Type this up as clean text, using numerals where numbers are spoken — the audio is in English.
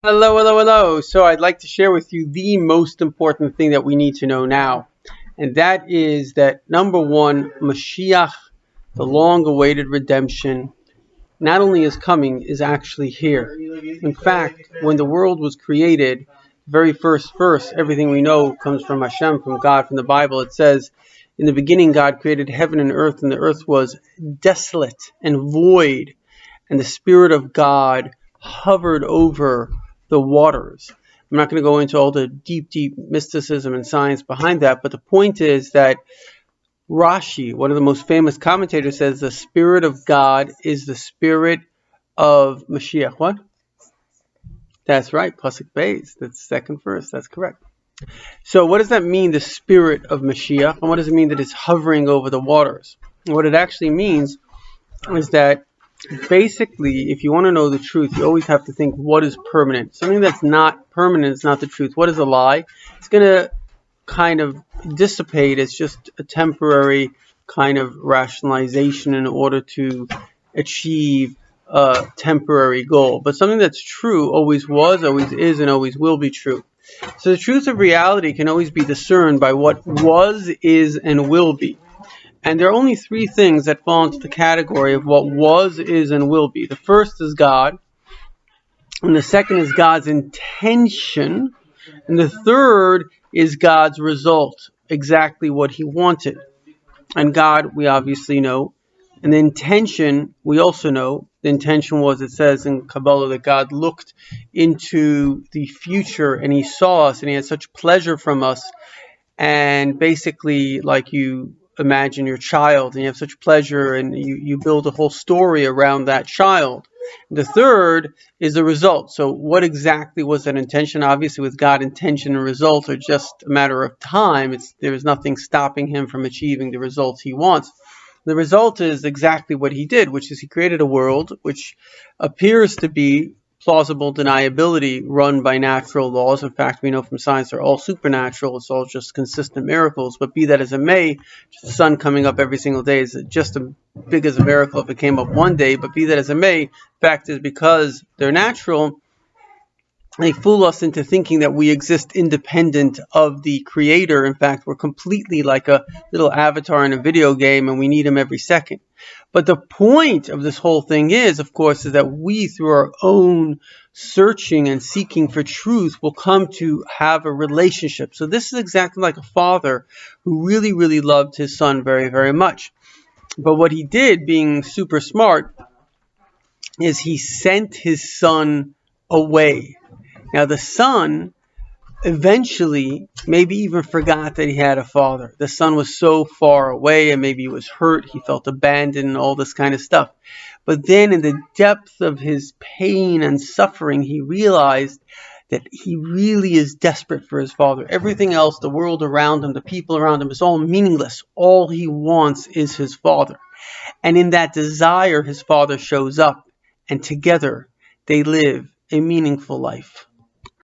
Hello, hello, hello. So I'd like to share with you the most important thing that we need to know now. And that is that number one, Mashiach, the long-awaited redemption, not only is coming, is actually here. In fact, when the world was created, the very first verse, everything we know comes from Hashem, from God, from the Bible. It says, in the beginning God created heaven and earth the earth was desolate and void, and the Spirit of God hovered over the waters. I'm not going to go into all the deep mysticism and science behind that, but the point is that Rashi, one of the most famous commentators, says the Spirit of God is the Spirit of Mashiach. What? That's right, Pasuk Beis. That's the second verse. That's correct. So what does that mean, the Spirit of Mashiach? And what does it mean that it's hovering over the waters? What it actually means is that basically, if you want to know the truth, you always have to think what is permanent. Something that's not permanent is not the truth. What is a lie? It's going to kind of dissipate. It's just a temporary kind of rationalization in order to achieve a temporary goal. But something that's true always was, always is, and always will be true. So the truth of reality can always be discerned by what was, is, and will be. And there are only three things that fall into the category of what was, is, and will be. The first is God, and the second is God's intention, and the third is God's result, exactly what he wanted. And God, we obviously know. And the intention, we also know. The intention was, it says in Kabbalah, that God looked into the future and he saw us and he had such pleasure from us. And basically, like you imagine your child and you have such pleasure and you build a whole story around that child. The third is the result. So what exactly was that intention? Obviously, with God, intention and result are just a matter of time. There's nothing stopping him from achieving the results he wants. The result is exactly what he did, which is he created a world which appears to be plausible deniability run by natural laws. In fact, we know from science they're all supernatural. It's all just consistent miracles. But be that as it may, the sun coming up every single day is just as big as a miracle if it came up one day. But be that as it may, the fact is because they're natural, they fool us into thinking that we exist independent of the creator. In fact, we're completely like a little avatar in a video game and we need him every second. But the point of this whole thing is, of course, is that we, through our own searching and seeking for truth, will come to have a relationship. So this is exactly like a father who really, really loved his son very, very much. But what he did, being super smart, is he sent his son away. Now, the son eventually maybe even forgot that he had a father. The son was so far away and maybe he was hurt, he felt abandoned and all this kind of stuff. But then in the depth of his pain and suffering, he realized that he really is desperate for his father. Everything else, the world around him, the people around him, is all meaningless. All he wants is his father. And in that desire, his father shows up and together they live a meaningful life.